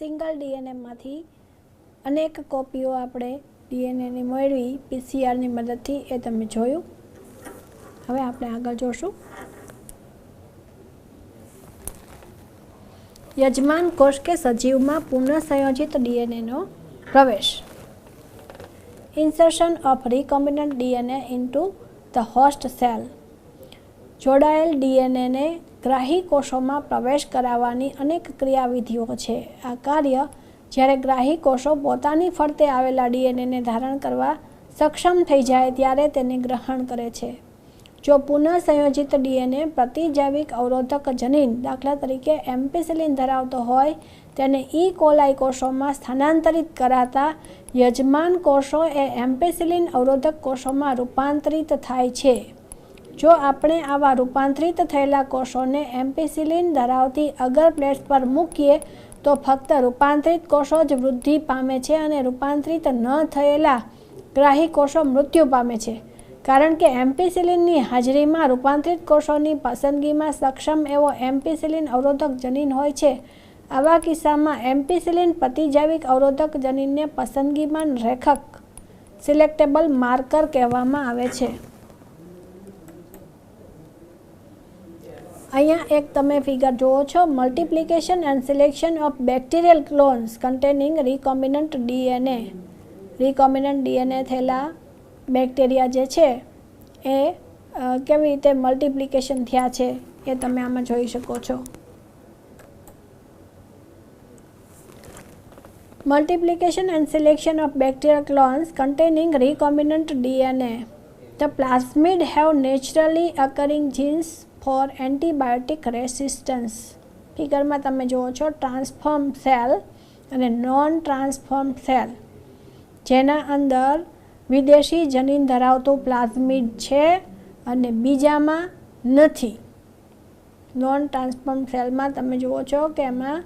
સિંગલ ડીએનએમાંથી અનેક કોપીઓ આપણે ડીએનએની મેળવી પીસીઆરની મદદથી, એ તમે જોયું. હવે આપણે આગળ જોશું. યજમાન કોષ કે સજીવમાં પુનઃસંયોજિત ડીએનએનો પ્રવેશ. Insertion of recombinant DNA into the host cell. જોડાયેલ ડીએનએને ગ્રાહી કોષોમાં પ્રવેશ કરાવવાની અનેક ક્રિયાવિધિઓ છે. આ કાર્ય જ્યારે ગ્રાહી કોષો પોતાની ફરતે આવેલા ડીએનએને ધારણ કરવા સક્ષમ થઈ જાય ત્યારે તેને ગ્રહણ કરે છે. જો પુનઃસંયોજિત ડીએનએ પ્રતિજૈવિક અવરોધક જનીન દાખલા તરીકે એમ્પિસિલિન ધરાવતો હોય તેને ઈ કોલાઈ કોષોમાં સ્થાનાંતરિત કરાતા યજમાન કોષો એ એમ્પિસિલિન અવરોધક કોષોમાં રૂપાંતરિત થાય છે. જો આપણે આવા રૂપાંતરિત થયેલા કોષોને એમ્પિસિલિન ધરાવતી અગર પ્લેટ્સ પર મૂકીએ તો ફક્ત રૂપાંતરિત કોષો જ વૃદ્ધિ પામે છે અને રૂપાંતરિત ન થયેલા ગ્રાહી કોષો મૃત્યુ પામે છે. કારણ કે એમ્પિસિલિનની હાજરીમાં રૂપાંતરિત કોષોની પસંદગીમાં સક્ષમ એવો એમ્પિસિલિન અવરોધક જનીન હોય છે. આવા કિસ્સામાં એમ્પિસિલિન પ્રતિજૈવિક અવરોધક જનીનને પસંદગીમાન રેખક સિલેક્ટેબલ માર્કર કહેવામાં આવે છે. અહીંયા એક તમે ફિગર જુઓ છો. Multiplication and selection of bacterial clones containing recombinant DNA. Recombinant DNA થયેલા બેક્ટેરિયા જે છે એ કેવી રીતે મલ્ટિપ્લિકેશન થયા છે એ તમે આમાં જોઈ શકો છો. Multiplication and selection of bacterial clones containing recombinant DNA. The plasmid have naturally occurring genes for antibiotic resistance. ફિગરમાં તમે જુઓ છો ટ્રાન્સફોર્મ સેલ અને નોન ટ્રાન્સફોર્મ સેલ જેના અંદર વિદેશી જનીન ધરાવતું પ્લાઝમિડ છે અને બીજામાં નથી. નોન ટ્રાન્સફોર્મ સેલમાં તમે જુઓ છો કે એમાં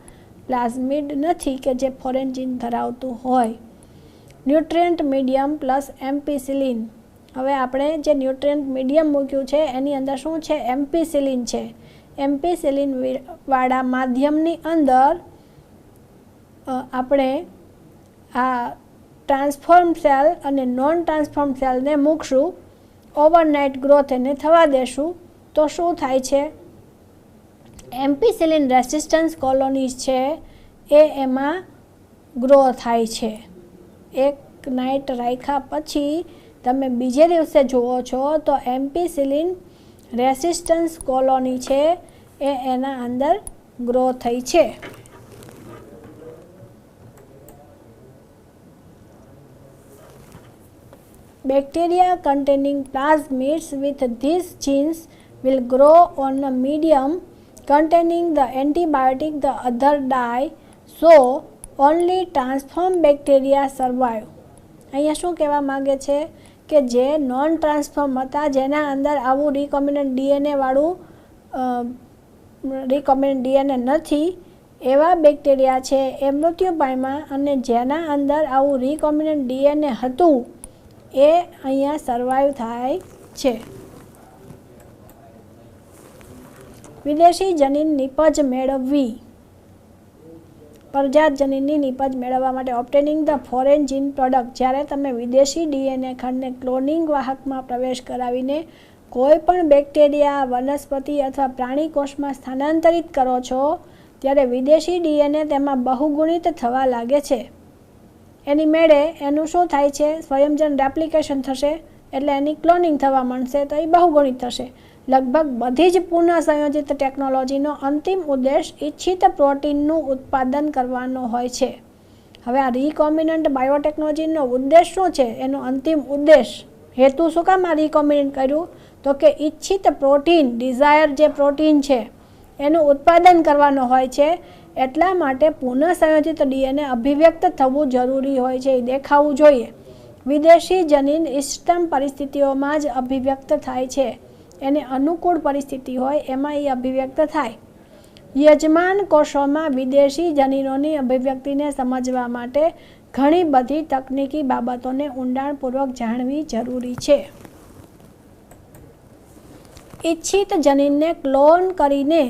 પ્લાઝમિડ નથી કે જે ફોરેન જીન ધરાવતું હોય. Nutrient medium plus ampicillin. હવે આપણે જે ન્યુટ્રિયન્ટ મીડિયમ મૂક્યું છે એની અંદર શું છે? એમ્પિસિલિન છે. એમ્પિસિલિન વાળા માધ્યમની અંદર આપણે આ ટ્રાન્સફોર્મ સેલ અને નોન ટ્રાન્સફોર્મ સેલને મૂકશું. ઓવરનાઇટ ગ્રોથ એને થવા દેશું તો શું થાય છે? એમ્પિસિલિન રેસિસ્ટન્સ કોલોનીઝ છે એ એમાં ગ્રો થાય છે. એક નાઇટ રાખ્યા પછી તમે બીજે દિવસે જુઓ છો તો એમ્પિસિલિન રેસિસ્ટન્સ કોલોની છે એ એના અંદર ગ્રો થઈ છે. Bacteria containing plasmids with these genes will grow on a medium containing the antibiotic the other die, so only transformed bacteria survive. અહીંયા શું કહેવા માગે છે કે જે નોન ટ્રાન્સફોર્મ હતા જેના અંદર આવું રિકોમ્બિનન્ટ ડીએનએ વાળું રિકોમ્બિનન્ટ ડીએનએ નથી એવા બેક્ટેરિયા છે એ મૃત્યુ પામ્યા અને જેના અંદર આવું રિકોમ્બિનન્ટ ડીએનએ હતું એ અહીંયા સર્વાઈવ થાય છે. વિદેશી જનીન નિપજ મેળવવી. પરજાત જનીનની નિપજ મેળવવા માટે ઓબ્ટેનિંગ ધ ફોરેન જીન પ્રોડક્ટ. જ્યારે તમે વિદેશી ડીએનએ ખંડને ક્લોનિંગ વાહકમાં પ્રવેશ કરાવીને કોઈ પણ બેક્ટેરિયા, વનસ્પતિ અથવા પ્રાણી કોષમાં સ્થાનાંતરિત કરો છો ત્યારે વિદેશી ડીએનએ તેમાં બહુગુણિત થવા લાગે છે. એની મેળે એનું શું થાય છે? સ્વયંજન રેપ્લિકેશન થશે એટલે એની ક્લોનિંગ થવા માંડશે તો એ બહુગુણિત થશે. લગભગ બધી જ પુનઃસંયોજિત ટેકનોલોજીનો અંતિમ ઉદ્દેશ ઇચ્છિત પ્રોટીનનું ઉત્પાદન કરવાનો હોય છે. હવે આ રિકોમ્બિનન્ટ બાયોટેકનોલોજીનો ઉદ્દેશ શું છે? એનો અંતિમ ઉદ્દેશ હેતુ શું કામ આ રિકોમ્બિનન્ટ કર્યું? તો કે ઇચ્છિત પ્રોટીન, ડિઝાયર જે પ્રોટીન છે એનું ઉત્પાદન કરવાનો હોય છે. એટલા માટે પુનઃસંયોજિત ડીએનએ અભિવ્યક્ત થવું જરૂરી હોય છે, એ દેખાવું જોઈએ. વિદેશી જનીન ઇષ્ટતમ પરિસ્થિતિઓમાં જ અભિવ્યક્ત થાય છે. એને અનુકૂળ પરિસ્થિતિ હોય એમાં એ અભિવ્યક્ત થાય. યજમાન કોષોમાં વિદેશી જનીનોની અભિવ્યક્તિને સમજવા માટે ઘણી બધી તકનીકી બાબતોને ઊંડાણપૂર્વક જાણવી જરૂરી છે. ઇચ્છિત જનીનને ક્લોન કરીને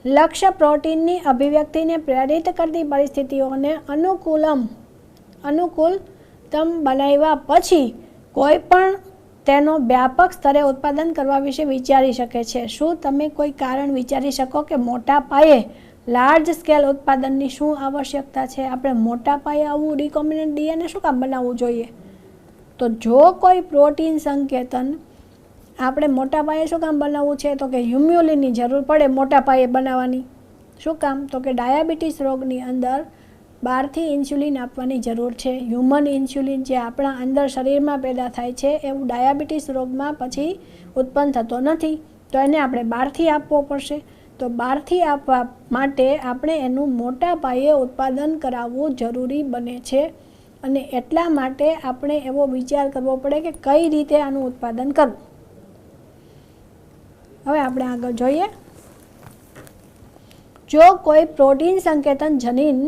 લક્ષ્ય પ્રોટીનની અભિવ્યક્તિને પ્રેરિત કરતી પરિસ્થિતિઓને અનુકૂળતમ બનાવ્યા પછી કોઈ પણ તેનો વ્યાપક સ્તરે ઉત્પાદન કરવા વિશે વિચારી શકે છે. શું તમે કોઈ કારણ વિચારી શકો કે મોટા પાયે લાર્જ સ્કેલ ઉત્પાદનની શું આવશ્યકતા છે? આપણે મોટા પાયે આવું રિકોમ્બિનન્ટ ડીએનએ શું કામ બનાવવું જોઈએ? તો જો કોઈ પ્રોટીન સંકેતન આપણે મોટા પાયે શું કામ બનાવવું છે? તો કે હ્યુમ્યુલિનની જરૂર પડે મોટા પાયે બનાવવાની. શું કામ? તો કે ડાયાબિટીસ રોગની અંદર બહારથી ઇન્સ્યુલિન આપવાની જરૂર છે. હ્યુમન ઇન્સ્યુલિન જે આપણા અંદર શરીરમાં પેદા થાય છે એવું ડાયાબિટીસ રોગમાં પછી ઉત્પન્ન થતો નથી, તો એને આપણે બહારથી આપવો પડશે. તો બહારથી આપવા માટે આપણે એનું મોટા પાયે ઉત્પાદન કરાવવું જરૂરી બને છે, અને એટલા માટે આપણે એવો વિચાર કરવો પડે કે કઈ રીતે આનું ઉત્પાદન કરવું. હવે આપણે આગળ જોઈએ. જો કોઈ પ્રોટીન સંકેતન જનીન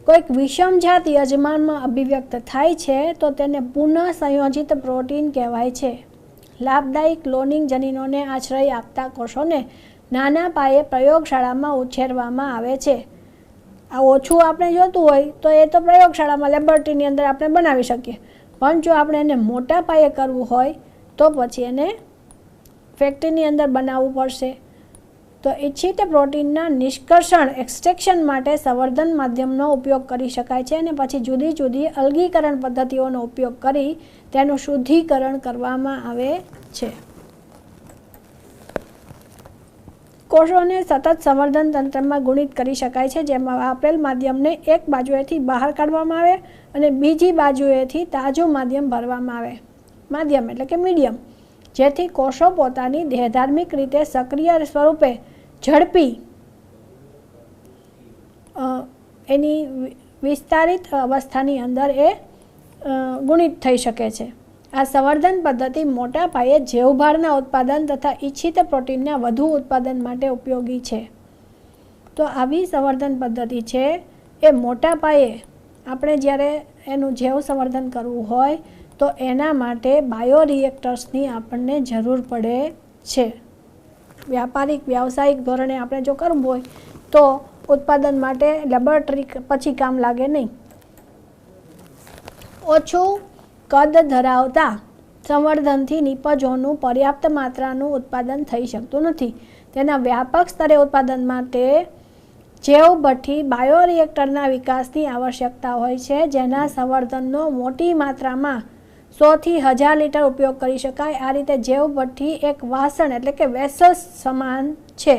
કોઈક વિષમજાત યજમાનમાં અભિવ્યક્ત થાય છે તો તેને પુનઃ સંયોજિત પ્રોટીન કહેવાય છે. લાભદાયી ક્લોનિંગ જનીનોને આશ્રય આપતા કોષોને નાના પાયે પ્રયોગશાળામાં ઉછેરવામાં આવે છે. આ ઓછું આપણે જોતું હોય તો એ તો પ્રયોગશાળામાં લેબોરેટરીની અંદર આપણે બનાવી શકીએ, પણ જો આપણે એને મોટા પાયે કરવું હોય તો પછી એને ફેક્ટરીની અંદર બનાવવું પડશે. તો ઇચ્છિત પ્રોટીનના નિષ્કર્ષણ એક્સટ્રેક્શન માટે સંવર્ધન માધ્યમનો ઉપયોગ કરી શકાય છે, અને પછી જુદી જુદી અલગીકરણ પદ્ધતિઓનો ઉપયોગ કરી તેનું શુદ્ધિકરણ કરવામાં આવે છે. કોષોને સતત સંવર્ધન તંત્રમાં ગુણિત કરી શકાય છે, જેમાં વાપરેલ માધ્યમને એક બાજુએથી બહાર કાઢવામાં આવે અને બીજી બાજુએથી તાજું માધ્યમ ભરવામાં આવે. માધ્યમ એટલે કે મીડિયમ, જેથી કોષો પોતાની દેહધાર્મિક રીતે સક્રિય સ્વરૂપે ઝડપી એની વિસ્તારિત અવસ્થાની અંદર એ ગુણિત થઈ શકે છે. આ સંવર્ધન પદ્ધતિ મોટા પાયે જૈવભારના ઉત્પાદન તથા ઇચ્છિત પ્રોટીનના વધુ ઉત્પાદન માટે ઉપયોગી છે. તો આવી સંવર્ધન પદ્ધતિ છે એ મોટા પાયે આપણે જ્યારે એનું જૈવ સંવર્ધન કરવું હોય તો એના માટે બાયોરિએક્ટર્સની આપણને જરૂર પડે છે. વ્યાપારિક વ્યાવસાયિક ધોરણે આપણે જો કરવું હોય તો ઉત્પાદન માટે લેબોરેટરી પછી કામ લાગે નહીં. ઓછું કદ ધરાવતા સંવર્ધનથી નિપજોનું પર્યાપ્ત માત્રાનું ઉત્પાદન થઈ શકતું નથી. તેના વ્યાપક સ્તરે ઉત્પાદન માટે જૈવભઠ્ઠી બાયોરિએક્ટરના વિકાસની આવશ્યકતા હોય છે, જેના સંવર્ધનનો મોટી માત્રામાં 100 થી 1000 લીટર ઉપયોગ કરી શકાય. આ રીતે જૈવભઠ્ઠી એક વાસણ એટલે કે વેસલ સમાન છે,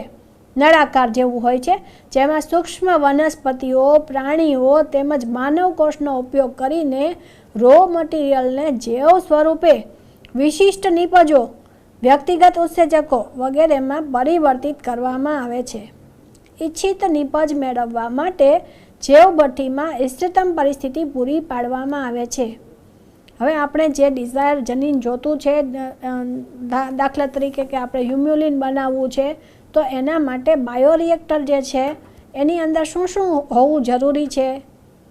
નળાકાર જેવું હોય છે, જેમાં સૂક્ષ્મ વનસ્પતિઓ, પ્રાણીઓ તેમજ માનવ કોષનો ઉપયોગ કરીને રો મટીરિયલને જૈવ સ્વરૂપે વિશિષ્ટ નિપજો, વ્યક્તિગત ઉત્સેચકો વગેરેમાં પરિવર્તિત કરવામાં આવે છે. ઇચ્છિત નિપજ મેળવવા માટે જૈવભઠ્ઠીમાં ઇષ્ટતમ પરિસ્થિતિ પૂરી પાડવામાં આવે છે. હવે આપણે જે ડિઝાયર જનીન જોતું છે, દાખલા તરીકે કે આપણે હ્યુમ્યુલિન બનાવવું છે, તો એના માટે બાયોરિએક્ટર જે છે એની અંદર શું શું હોવું જરૂરી છે?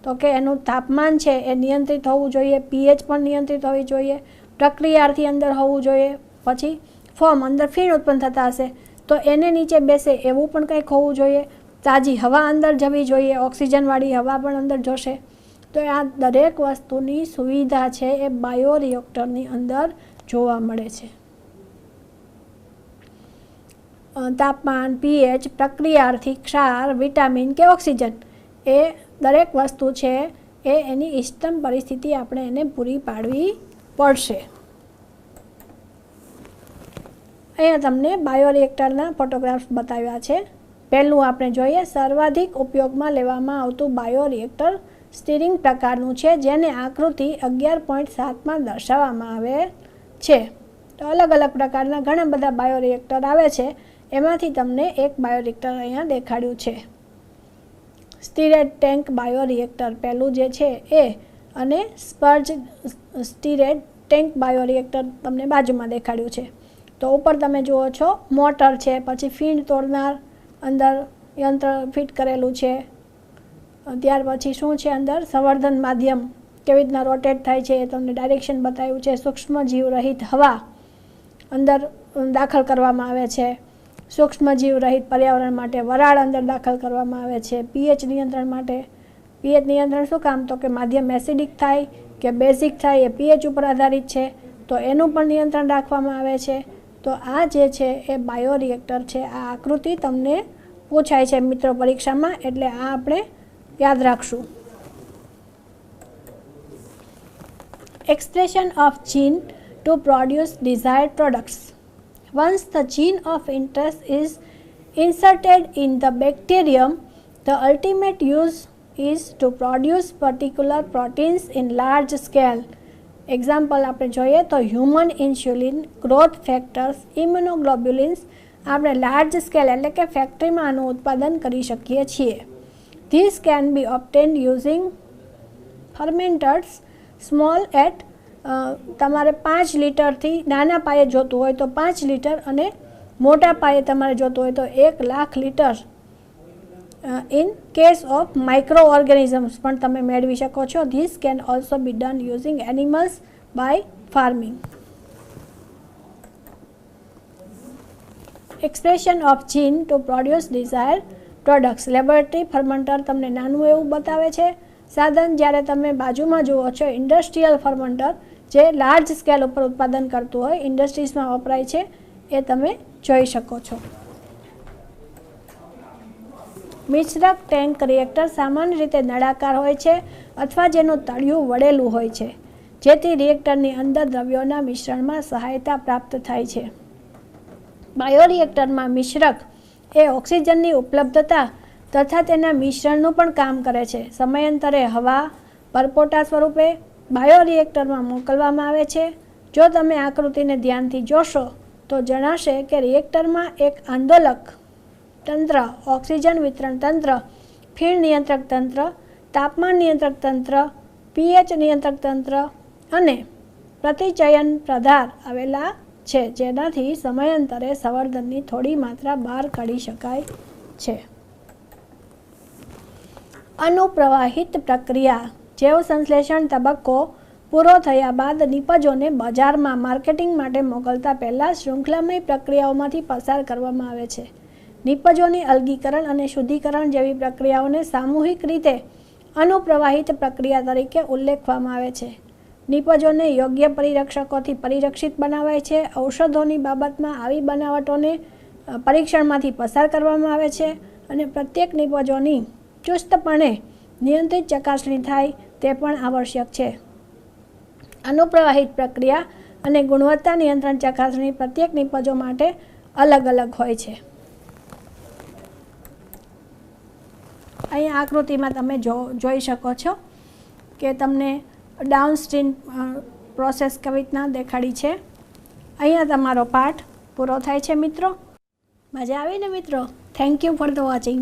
તો કે એનું તાપમાન છે એ નિયંત્રિત હોવું જોઈએ, પીએચ પણ નિયંત્રિત હોવી જોઈએ, પ્રક્રિયાર્થી અંદર હોવું જોઈએ, પછી ફોર્મ અંદર ફીણ ઉત્પન્ન થતા હશે તો એને નીચે બેસે એવું પણ કંઈક હોવું જોઈએ, તાજી હવા અંદર જવી જોઈએ, ઓક્સિજનવાળી હવા પણ અંદર જોશે. તો આ દરેક વસ્તુની સુવિધા છે એ બાયોરિએક્ટરની અંદર જોવા મળે છે. તાપમાન, પીએચ, પ્રક્રિયાર્થી, ક્ષાર, વિટામિન કે ઓક્સિજન, એ દરેક વસ્તુ છે એ એની ઇષ્ટતમ પરિસ્થિતિ આપણે એને પૂરી પાડવી પડશે. અહીંયા તમને બાયોરિએક્ટરના ફોટોગ્રાફ્સ બતાવ્યા છે. પહેલું આપણે જોઈએ, સર્વાધિક ઉપયોગમાં લેવામાં આવતું બાયોરિએક્ટર સ્ટીરિંગ પ્રકારનું છે, જેને આકૃતિ 11.7માં દર્શાવવામાં આવે છે. તો અલગ અલગ પ્રકારના ઘણા બધા બાયોરિએક્ટર આવે છે, એમાંથી તમને એક બાયોરિએક્ટર અહીંયા દેખાડ્યું છે. સ્ટીરેડ ટેન્ક બાયોરિએક્ટર પહેલું જે છે એ, અને સ્પર્જ સ્ટીરેડ ટેન્ક બાયોરિએક્ટર તમને બાજુમાં દેખાડ્યું છે. તો ઉપર તમે જુઓ છો મોટર છે, પછી ફીણ તોડનાર અંદર યંત્ર ફિટ કરેલું છે. ત્યાર પછી શું છે અંદર? સંવર્ધન માધ્યમ કેવી રીતના રોટેટ થાય છે એ તમને ડાયરેક્શન બતાવ્યું છે. સૂક્ષ્મ જીવ રહિત હવા અંદર દાખલ કરવામાં આવે છે. સૂક્ષ્મ જીવ રહિત પર્યાવરણ માટે વરાળ અંદર દાખલ કરવામાં આવે છે. પીએચ નિયંત્રણ માટે, પીએચ નિયંત્રણ શું કામ? તો કે માધ્યમ એસિડિક થાય કે બેઝિક થાય એ પીએચ ઉપર આધારિત છે, તો એનું પણ નિયંત્રણ રાખવામાં આવે છે. તો આ જે છે એ બાયોરિએક્ટર છે. આ આકૃતિ તમને પૂછાય છે મિત્રો પરીક્ષામાં, એટલે આ આપણે યાદ રાખશું. Expression of gene to produce desired products. Once the gene of interest is inserted in the bacterium, the ultimate use is to produce particular proteins in large scale. Example આપણે જોઈએ તો હ્યુમન ઇન્સ્યુલિન, ગ્રોથ ફેક્ટર્સ, ઇમ્યુનોગ્લોબ્યુલિન્સ આપણે large scale એટલે કે ફેક્ટરીમાં આનું ઉત્પાદન કરી શકીએ છીએ. This can be obtained using fermenters small at તમારે 5 લીટરથી નાના પાયે જોતું હોય તો 5 લીટર અને મોટા પાયે તમારે જોતું હોય તો 1 lakh litre in case of micro organisms પણ તમે મેળવી શકો છો. This can also be done using animals by farming. Expression of gene to produce desired products. Laboratory fermenter તમને નાનું એવું બતાવે છે સાધન. જ્યારે તમે બાજુમાં જુઓ છો ઇન્ડસ્ટ્રીયલ ફર્મન્ટર જે લાર્જ સ્કેલ ઉપર ઉત્પાદન કરતું હોય, ઇન્ડસ્ટ્રીઝમાં વપરાય છે, એ તમે જોઈ શકો છો. મિશ્રક ટેન્ક રિએક્ટર સામાન્ય રીતે નળાકાર હોય છે અથવા જેનું તળિયું વળેલું હોય છે, જેથી રિએક્ટરની અંદર દ્રવ્યોના મિશ્રણમાં સહાયતા પ્રાપ્ત થાય છે. બાયોરિએક્ટરમાં મિશ્રક એ ઓક્સિજનની ઉપલબ્ધતા તથા તેના મિશ્રણનું પણ કામ કરે છે. સમયાંતરે હવા પરપોટા સ્વરૂપે બાયોરિએક્ટરમાં મોકલવામાં આવે છે. જો તમે આકૃતિને ધ્યાનથી જોશો તો જણાશે કે રિએક્ટરમાં એક આંદોલક તંત્ર, ઓક્સિજન વિતરણ તંત્ર, ફીણ નિયંત્રક તંત્ર, તાપમાન નિયંત્રક તંત્ર, પીએચ નિયંત્રક તંત્ર અને પ્રતિચયન પ્રધાર આવેલા છે, જેનાથી સમયાંતરે સંવર્ધનની થોડી માત્રા બહાર કાઢી શકાય છે. અનુપ્રવાહિત પ્રક્રિયા. જૈવ સંશ્લેષણ તબક્કો પૂરો થયા બાદ નિપજોને બજારમાં માર્કેટિંગ માટે મોકલતા પહેલાં શૃંખલામય પ્રક્રિયાઓમાંથી પસાર કરવામાં આવે છે. નિપજોની અલગીકરણ અને શુદ્ધિકરણ જેવી પ્રક્રિયાઓને સામૂહિક રીતે અનુપ્રવાહિત પ્રક્રિયા તરીકે ઉલ્લેખવામાં આવે છે. નિપજોને યોગ્ય પરિરક્ષકોથી પરિરક્ષિત બનાવાય છે. ઔષધોની બાબતમાં આવી બનાવટોને પરીક્ષણમાંથી પસાર કરવામાં આવે છે અને પ્રત્યેક નિપજોની ચુસ્તપણે નિયંત્રિત ચકાસણી થાય તે પણ આવશ્યક છે. અનુપ્રવાહિત પ્રક્રિયા અને ગુણવત્તા નિયંત્રણ ચકાસણી પ્રત્યેક નિપજો માટે અલગ અલગ હોય છે. અહીં આકૃતિમાં તમે જોઈ શકો છો કે તમને ડાઉનસ્ટ્રીમ પ્રોસેસ કેવી રીતના દેખાડી છે. અહીંયા તમારો પાઠ પૂરો થાય છે મિત્રો. મજા આવી ને મિત્રો? Thank you for the watching.